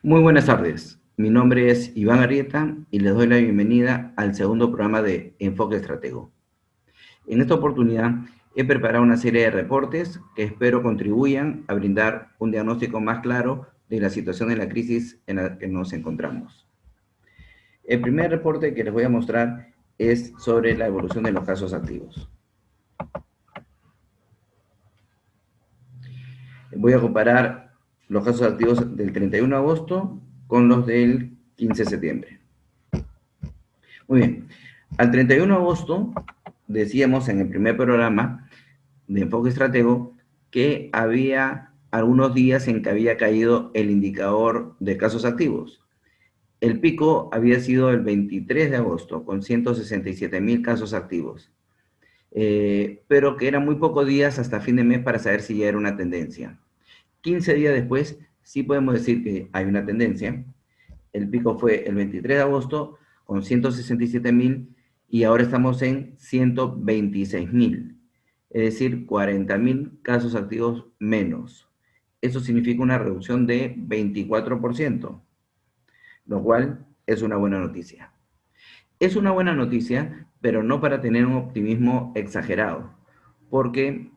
Muy buenas tardes. Mi nombre es Iván Arrieta y les doy la bienvenida al segundo programa de Enfoque Estratego. En esta oportunidad he preparado una serie de reportes que espero contribuyan a brindar un diagnóstico más claro de la situación de la crisis en la que nos encontramos. El primer reporte que les voy a mostrar es sobre la evolución de los casos activos. Voy a comparar los casos activos del 31 de agosto con los del 15 de septiembre. Muy bien, al 31 de agosto decíamos en el primer programa de Enfoque Estratego que había algunos días en que había caído el indicador de casos activos. El pico había sido el 23 de agosto con 167,000 casos activos, pero que eran muy pocos días hasta fin de mes para saber si ya era una tendencia. 15 días después sí podemos decir que hay una tendencia. El pico fue el 23 de agosto con 167,000 y ahora estamos en 126,000, es decir, 40,000 casos activos menos. Eso significa una reducción de 24%, lo cual es una buena noticia. Es una buena noticia, pero no para tener un optimismo exagerado, porque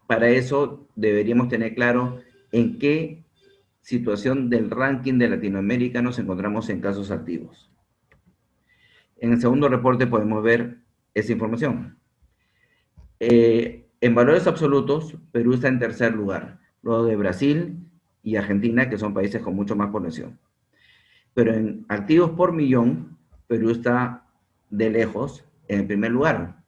para eso deberíamos tener claro en qué situación del ranking de Latinoamérica nos encontramos en casos activos. En el segundo reporte podemos ver esa información. En valores absolutos, Perú está en tercer lugar, luego de Brasil y Argentina, que son países con mucho más población. Pero en activos por millón, Perú está de lejos en el primer lugar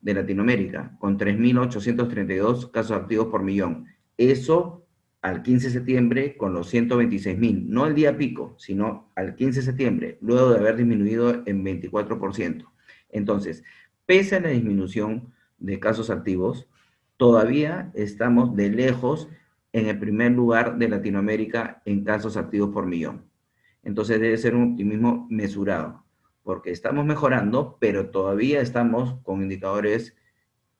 de Latinoamérica, con 3,832 casos activos por millón. Eso al 15 de septiembre con los 126,000, no el día pico, sino al 15 de septiembre, luego de haber disminuido en 24%. Entonces, pese a la disminución de casos activos, todavía estamos de lejos en el primer lugar de Latinoamérica en casos activos por millón. Entonces debe ser un optimismo mesurado, porque estamos mejorando, pero todavía estamos con indicadores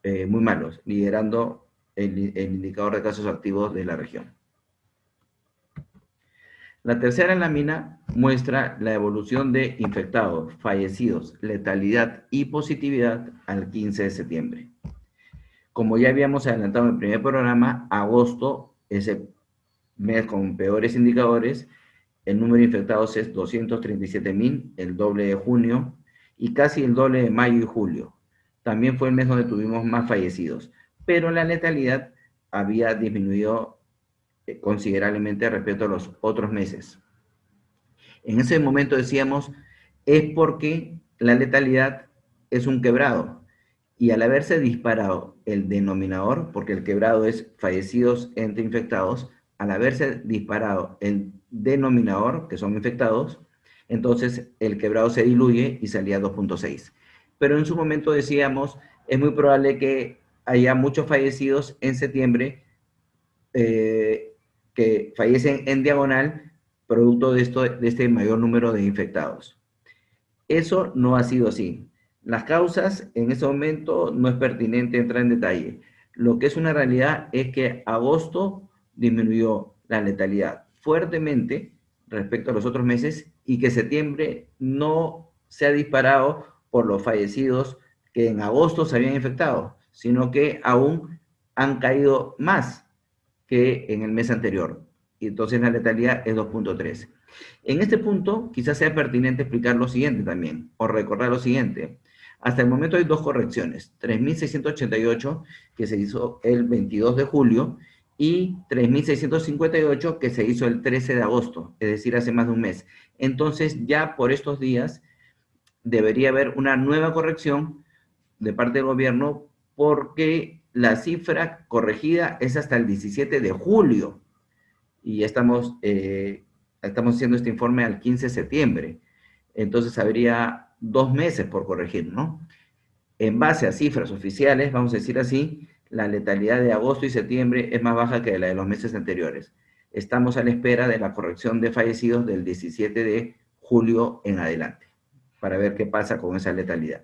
muy malos, liderando el indicador de casos activos de la región. La tercera lámina muestra la evolución de infectados, fallecidos, letalidad y positividad al 15 de septiembre. Como ya habíamos adelantado en el primer programa, agosto es el mes con peores indicadores. El número de infectados es 237,000, el doble de junio, y casi el doble de mayo y julio. También fue el mes donde tuvimos más fallecidos, pero la letalidad había disminuido considerablemente respecto a los otros meses. En ese momento decíamos, es porque la letalidad es un quebrado, y al haberse disparado el denominador, porque el quebrado es fallecidos entre infectados, al haberse disparado el denominador, que son infectados, entonces el quebrado se diluye y salía 2,6. Pero en su momento decíamos, es muy probable que haya muchos fallecidos en septiembre que fallecen en diagonal producto de este mayor número de infectados. Eso no ha sido así. Las causas en ese momento no es pertinente entrar en detalle. Lo que es una realidad es que agosto disminuyó la letalidad fuertemente respecto a los otros meses y que septiembre no se ha disparado por los fallecidos que en agosto se habían infectado, sino que aún han caído más que en el mes anterior. Y entonces la letalidad es 2,3. En este punto, quizás sea pertinente explicar lo siguiente también, o recordar lo siguiente. Hasta el momento hay dos correcciones, 3,688 que se hizo el 22 de julio y 3,658 que se hizo el 13 de agosto, es decir, hace más de un mes. Entonces, ya por estos días debería haber una nueva corrección de parte del gobierno porque la cifra corregida es hasta el 17 de julio y estamos haciendo este informe al 15 de septiembre. Entonces habría 2 meses por corregir, ¿no? En base a cifras oficiales, vamos a decir así, la letalidad de agosto y septiembre es más baja que la de los meses anteriores. Estamos a la espera de la corrección de fallecidos del 17 de julio en adelante, para ver qué pasa con esa letalidad.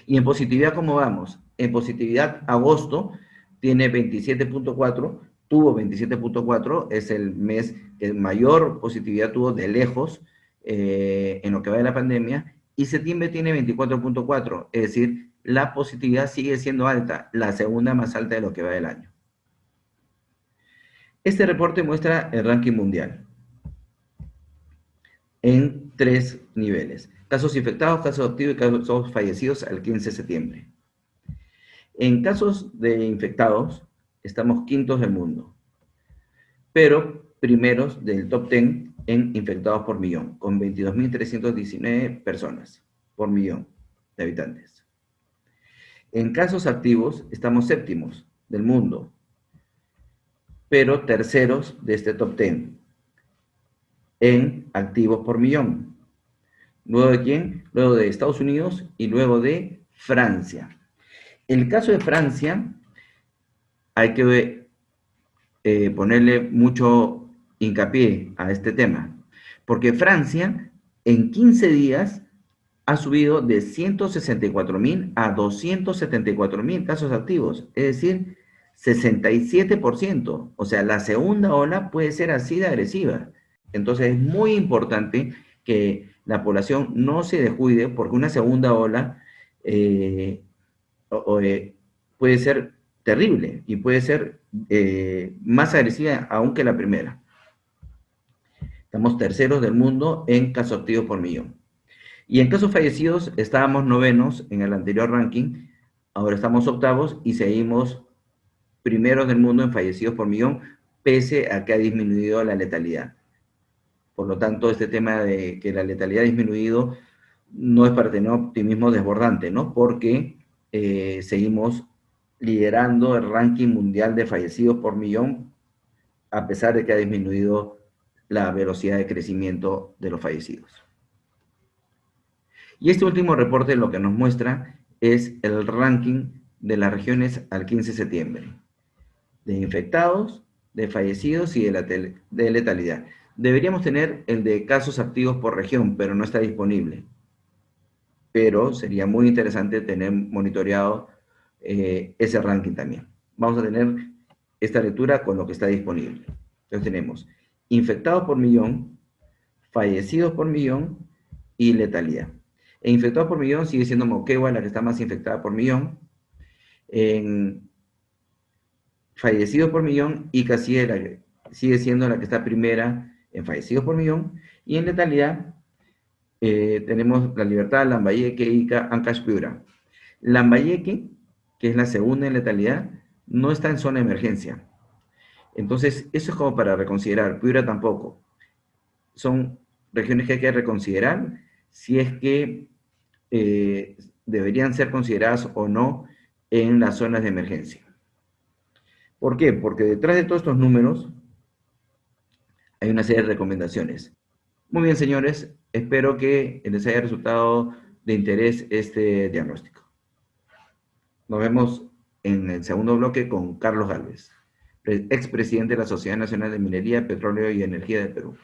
Y en positividad, ¿cómo vamos? En positividad, agosto tiene 27,4, tuvo 27.4, es el mes que mayor positividad tuvo de lejos en lo que va de la pandemia, y septiembre tiene 24.4, es decir, la positividad sigue siendo alta, la segunda más alta de lo que va del año. Este reporte muestra el ranking mundial en 3 niveles: casos infectados, casos activos y casos fallecidos al 15 de septiembre. En casos de infectados, estamos quintos del mundo, pero primeros del top 10 en infectados por millón, con 22.319 personas por millón de habitantes. En casos activos, estamos séptimos del mundo, pero terceros de este top 10 en activos por millón. ¿Luego de quién? Luego de Estados Unidos y luego de Francia. El caso de Francia, hay que ponerle mucho hincapié a este tema, porque Francia en 15 días ha subido de 164.000 a 274.000 casos activos, es decir, 67%. O sea, la segunda ola puede ser así de agresiva. Entonces es muy importante que la población no se descuide, porque una segunda ola puede ser terrible y puede ser más agresiva aún que la primera. Estamos terceros del mundo en casos activos por millón. Y en casos fallecidos estábamos novenos en el anterior ranking, ahora estamos octavos y seguimos primeros del mundo en fallecidos por millón, pese a que ha disminuido la letalidad. Por lo tanto, este tema de que la letalidad ha disminuido no es para tener optimismo desbordante, ¿no? Porque seguimos liderando el ranking mundial de fallecidos por millón, a pesar de que ha disminuido la velocidad de crecimiento de los fallecidos. Y este último reporte lo que nos muestra es el ranking de las regiones al 15 de septiembre, de infectados, de fallecidos y de letalidad. Deberíamos tener el de casos activos por región, pero no está disponible. Pero sería muy interesante tener monitoreado ese ranking también. Vamos a tener esta lectura con lo que está disponible. Entonces tenemos infectados por millón, fallecidos por millón y letalidad. En infectados por millón sigue siendo Moquegua la que está más infectada por millón. En fallecidos por millón, Ica sigue siendo la que está primera en fallecidos por millón. Y en letalidad tenemos La Libertad, Lambayeque, Ica, Ancash, Piura. Lambayeque, que es la segunda en letalidad, no está en zona de emergencia. Entonces, eso es como para reconsiderar. Piura tampoco. Son regiones que hay que reconsiderar si es que deberían ser consideradas o no en las zonas de emergencia. ¿Por qué? Porque detrás de todos estos números hay una serie de recomendaciones. Muy bien, señores, espero que les haya resultado de interés este diagnóstico. Nos vemos en el segundo bloque con Carlos Gálvez, expresidente de la Sociedad Nacional de Minería, Petróleo y Energía del Perú.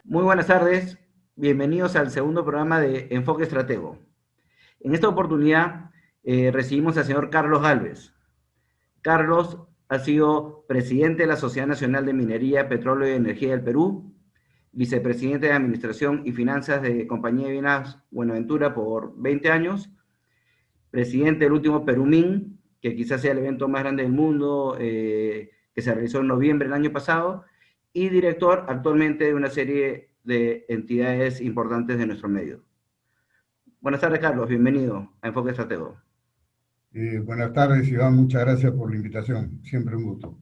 Muy buenas tardes, bienvenidos al segundo programa de Enfoque Estratego. En esta oportunidad recibimos al señor Carlos Gálvez. Carlos ha sido presidente de la Sociedad Nacional de Minería, Petróleo y Energía del Perú, vicepresidente de Administración y Finanzas de Compañía de Minas Buenaventura por 20 años presidente del último Perumín, que quizás sea el evento más grande del mundo, que se realizó en noviembre del año pasado, y director actualmente de una serie de entidades importantes de nuestro medio. Buenas tardes, Carlos, bienvenido a Enfoque Estratego. Buenas tardes, Iván, muchas gracias por la invitación, siempre un gusto.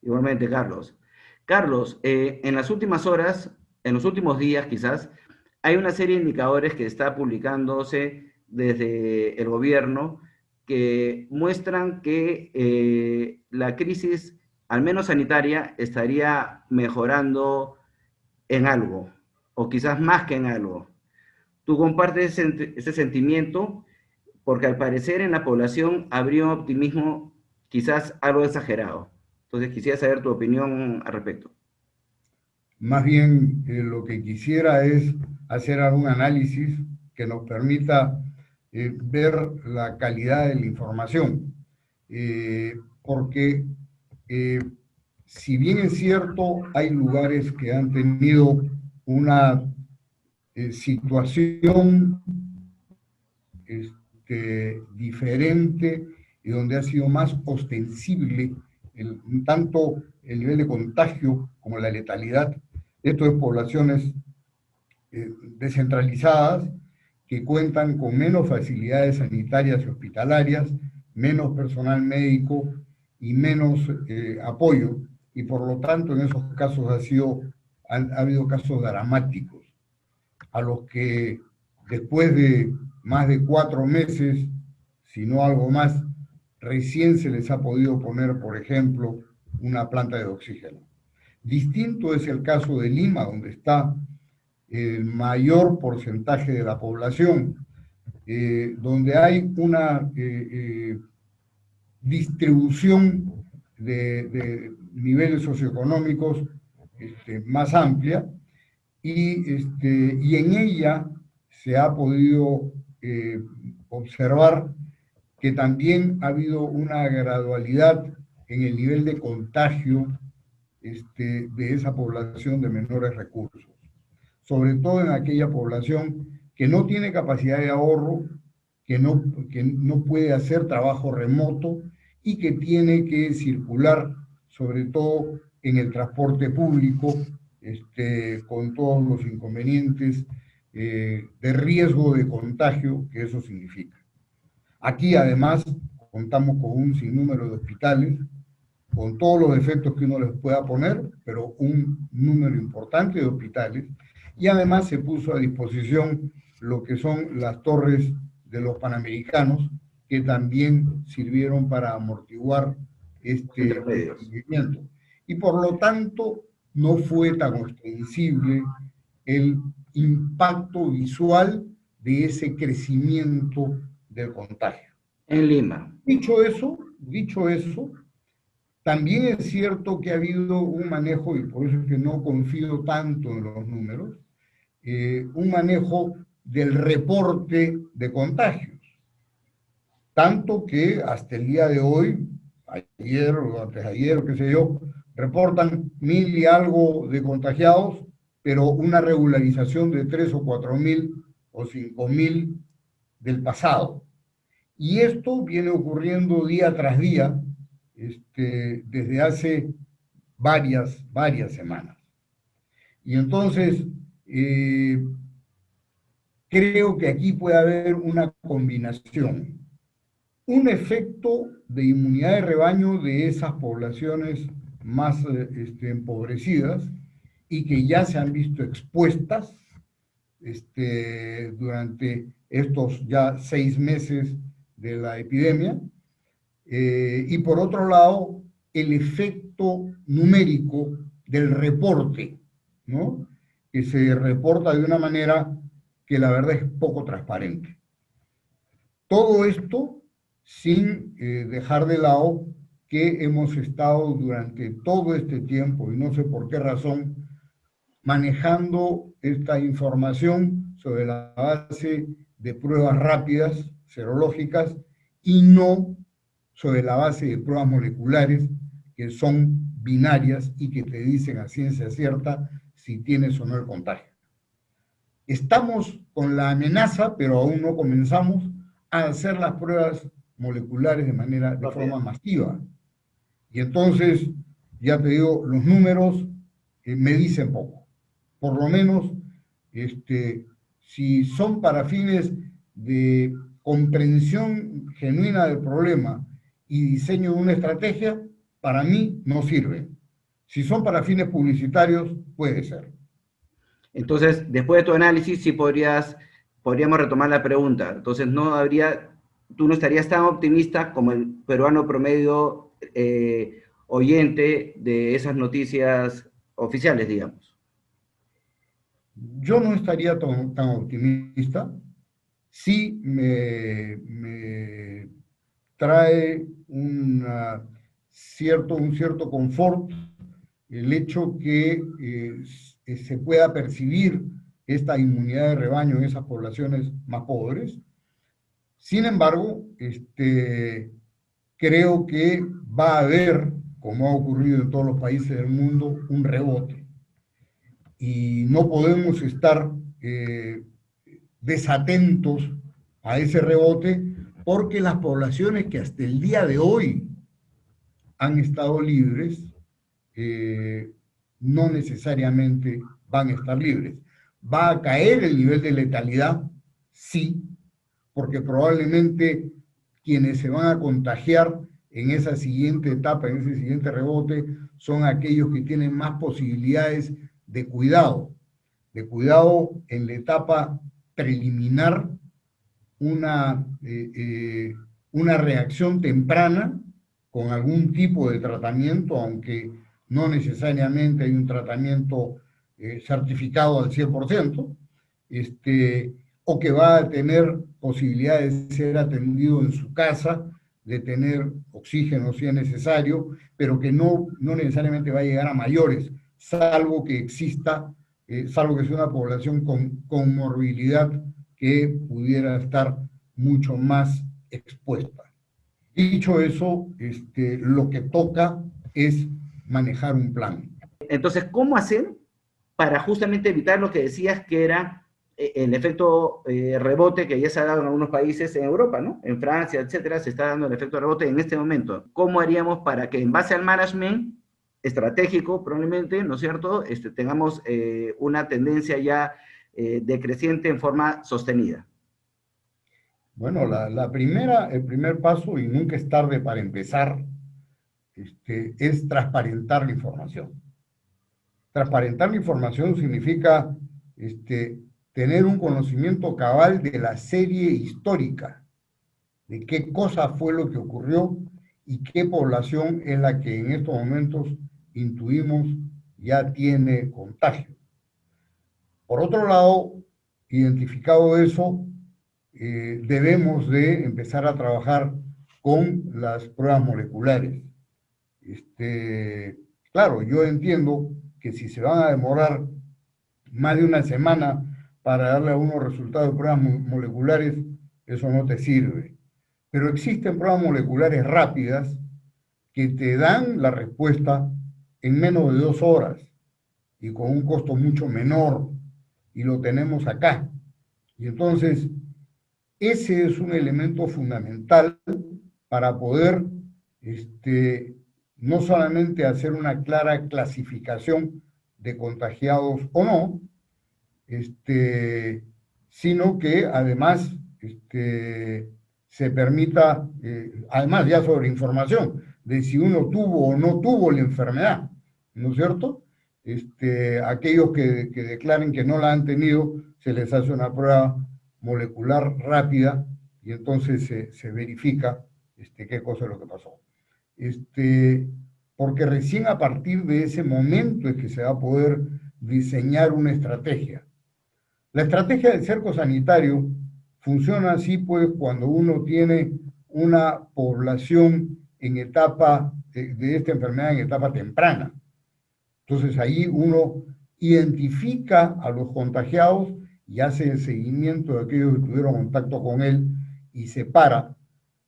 Igualmente, Carlos. Carlos, en las últimas horas, en los últimos días quizás, hay una serie de indicadores que está publicándose desde el gobierno que muestran que la crisis, al menos sanitaria, estaría mejorando en algo, o quizás más que en algo. ¿Tú compartes ese sentimiento? Porque al parecer en la población habría un optimismo quizás algo exagerado. Entonces quisiera saber tu opinión al respecto. Más bien, lo que quisiera es hacer algún análisis que nos permita ver la calidad de la información. Porque si bien es cierto, hay lugares que han tenido una situación diferente y donde ha sido más ostensible tanto el nivel de contagio como la letalidad. Esto es poblaciones descentralizadas que cuentan con menos facilidades sanitarias y hospitalarias, menos personal médico y menos apoyo, y por lo tanto en esos casos ha habido casos dramáticos a los que después de más de 4 meses, si no algo más, recién se les ha podido poner, por ejemplo, una planta de oxígeno. Distinto es el caso de Lima, donde está el mayor porcentaje de la población, donde hay una distribución de niveles socioeconómicos más amplia, y en ella se ha podido observar que también ha habido una gradualidad en el nivel de contagio de esa población de menores recursos, sobre todo en aquella población que no tiene capacidad de ahorro, que no puede hacer trabajo remoto y que tiene que circular, sobre todo en el transporte público, con todos los inconvenientes de riesgo de contagio que eso significa. Aquí además contamos con un sinnúmero de hospitales, con todos los defectos que uno les pueda poner, pero un número importante de hospitales, y además se puso a disposición lo que son las torres de los Panamericanos, que también sirvieron para amortiguar este Intermedios. movimiento. Y por lo tanto, no fue tan ostensible el impacto visual de ese crecimiento del contagio. En Lima. Dicho eso, también es cierto que ha habido un manejo, y por eso es que no confío tanto en los números, un manejo del reporte de contagios. Tanto que hasta el día de hoy, ayer o antes de ayer, qué sé yo, reportan 1.000 y algo de contagiados, pero una regularización de 3 o 4.000 o 5.000 del pasado. Y esto viene ocurriendo día tras día desde hace varias semanas. Y entonces, creo que aquí puede haber una combinación. Un efecto de inmunidad de rebaño de esas poblaciones más empobrecidas y que ya se han visto expuestas durante estos ya 6 meses de la epidemia. Y por otro lado, el efecto numérico del reporte, ¿no? Que se reporta de una manera que la verdad es poco transparente. Todo esto sin dejar de lado que hemos estado durante todo este tiempo, y no sé por qué razón, manejando esta información sobre la base de pruebas rápidas, serológicas, y no sobre la base de pruebas moleculares, que son binarias y que te dicen a ciencia cierta si tienes o no el contagio. Estamos con la amenaza, pero aún no comenzamos a hacer las pruebas moleculares de forma masiva. Y entonces, ya te digo, los números me dicen poco. Por lo menos, si son para fines de comprensión genuina del problema y diseño de una estrategia, para mí no sirven. Si son para fines publicitarios, puede ser. Entonces, después de tu análisis, sí podríamos retomar la pregunta. Entonces, tú no estarías tan optimista como el peruano promedio oyente de esas noticias oficiales, digamos. Yo no estaría tan optimista. Sí me trae un cierto confort el hecho que se pueda percibir esta inmunidad de rebaño en esas poblaciones más pobres. Sin embargo, creo que va a haber, como ha ocurrido en todos los países del mundo, un rebote. Y no podemos estar desatentos a ese rebote porque las poblaciones que hasta el día de hoy han estado libres no necesariamente van a estar libres. ¿Va a caer el nivel de letalidad? Sí, porque probablemente quienes se van a contagiar en esa siguiente etapa, en ese siguiente rebote, son aquellos que tienen más posibilidades de cuidado en la etapa preliminar, una reacción temprana con algún tipo de tratamiento, aunque no necesariamente hay un tratamiento certificado al 100%, o que va a tener posibilidades de ser atendido en su casa, de tener oxígeno si es necesario, pero que no necesariamente va a llegar a mayores, salvo que exista, salvo que sea una población con morbilidad que pudiera estar mucho más expuesta. Dicho eso, lo que toca es manejar un plan. Entonces, ¿cómo hacer para justamente evitar lo que decías que era el efecto rebote que ya se ha dado en algunos países en Europa, ¿no? En Francia, etcétera, se está dando el efecto rebote en este momento. ¿Cómo haríamos para que en base al management estratégico, probablemente, ¿no es cierto?, tengamos una tendencia ya decreciente en forma sostenida? Bueno, el primer paso, y nunca es tarde para empezar, es transparentar la información. Transparentar la información significa tener un conocimiento cabal de la serie histórica, de qué cosa fue lo que ocurrió y qué población es la que en estos momentos intuimos ya tiene contagio. Por otro lado, identificado eso, debemos de empezar a trabajar con las pruebas moleculares. Claro, yo entiendo que si se van a demorar más de una semana para darle a unos resultados de pruebas moleculares, eso no te sirve. Pero existen pruebas moleculares rápidas que te dan la respuesta en menos de 2 horas y con un costo mucho menor, y lo tenemos acá. Y entonces, ese es un elemento fundamental para poder no solamente hacer una clara clasificación de contagiados o no, sino que además se permita, además ya sobre información, de si uno tuvo o no tuvo la enfermedad, ¿no es cierto? Aquellos que declaren que no la han tenido, se les hace una prueba molecular rápida y entonces se verifica qué cosa es lo que pasó. Porque recién a partir de ese momento es que se va a poder diseñar una estrategia. La estrategia del cerco sanitario funciona así, pues, cuando uno tiene una población en etapa de esta enfermedad en etapa temprana. Entonces ahí uno identifica a los contagiados y hace el seguimiento de aquellos que tuvieron contacto con él y separa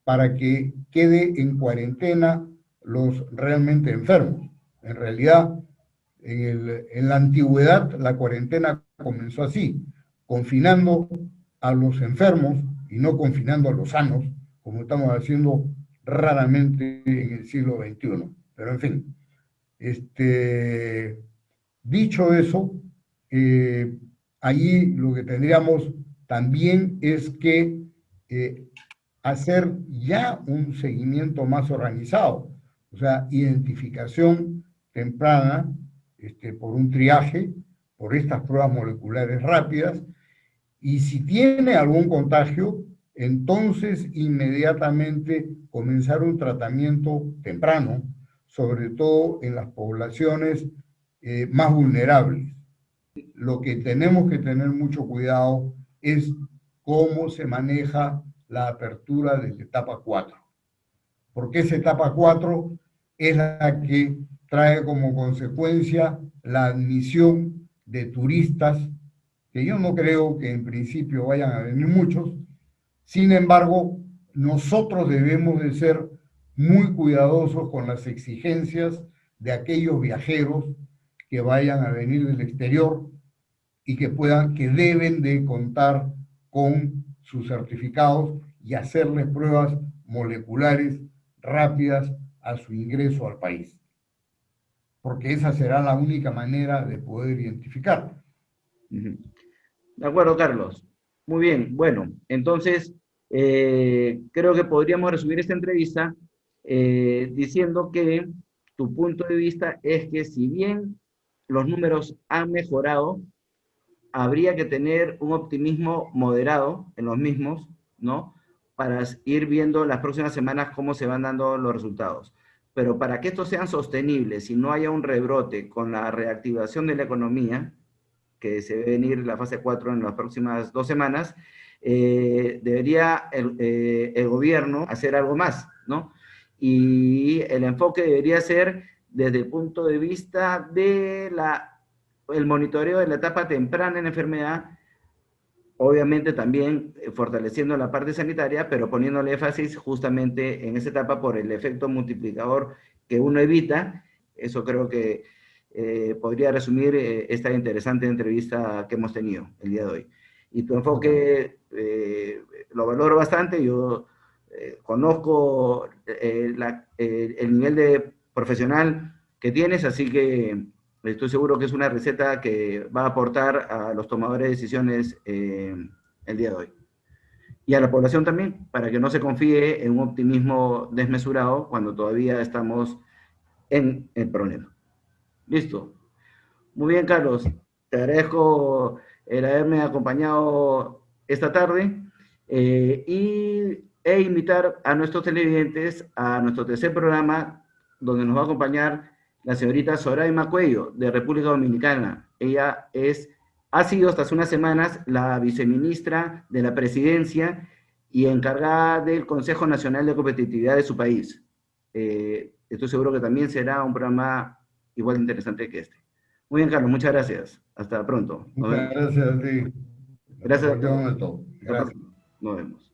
para que quede en cuarentena los realmente enfermos. En realidad, en la antigüedad, la cuarentena comenzó así, confinando a los enfermos y no confinando a los sanos, como estamos haciendo raramente en el siglo XXI. Pero en fin, dicho eso, allí lo que tendríamos también es que hacer ya un seguimiento más organizado, o sea, identificación temprana por un triaje, por estas pruebas moleculares rápidas, y si tiene algún contagio, entonces inmediatamente comenzar un tratamiento temprano, sobre todo en las poblaciones más vulnerables. Lo que tenemos que tener mucho cuidado es cómo se maneja la apertura de la etapa 4, porque esa etapa 4 es la que trae como consecuencia la admisión de turistas, que yo no creo que en principio vayan a venir muchos. Sin embargo, nosotros debemos de ser muy cuidadosos con las exigencias de aquellos viajeros que vayan a venir del exterior y que deben de contar con sus certificados y hacerles pruebas moleculares rápidas a su ingreso al país, porque esa será la única manera de poder identificar. De acuerdo, Carlos. Muy bien. Bueno, entonces creo que podríamos resumir esta entrevista diciendo que tu punto de vista es que si bien los números han mejorado, habría que tener un optimismo moderado en los mismos, ¿no? Para ir viendo las próximas semanas cómo se van dando los resultados. Pero para que estos sean sostenibles y no haya un rebrote con la reactivación de la economía, que se ve venir la fase 4 en las próximas 2 semanas, debería el gobierno hacer algo más, ¿no? Y el enfoque debería ser desde el punto de vista de el monitoreo de la etapa temprana en la enfermedad, obviamente también fortaleciendo la parte sanitaria, pero poniéndole énfasis justamente en esa etapa por el efecto multiplicador que uno evita. Eso creo que podría resumir esta interesante entrevista que hemos tenido el día de hoy. Y tu enfoque lo valoro bastante. Yo conozco el nivel de profesional que tienes, así que estoy seguro que es una receta que va a aportar a los tomadores de decisiones el día de hoy. Y a la población también, para que no se confíe en un optimismo desmesurado cuando todavía estamos en el problema. Listo. Muy bien, Carlos. Te agradezco el haberme acompañado esta tarde e invitar a nuestros televidentes a nuestro tercer programa, donde nos va a acompañar la señorita Zoraima Cuello, de República Dominicana. Ella ha sido hasta hace unas semanas la viceministra de la Presidencia y encargada del Consejo Nacional de Competitividad de su país. Estoy seguro que también será un programa igual de interesante que este. Muy bien, Carlos, muchas gracias. Hasta pronto. Muchas gracias a ti. Gracias a todos. Hasta pronto. Hasta Gracias. pronto. Nos vemos.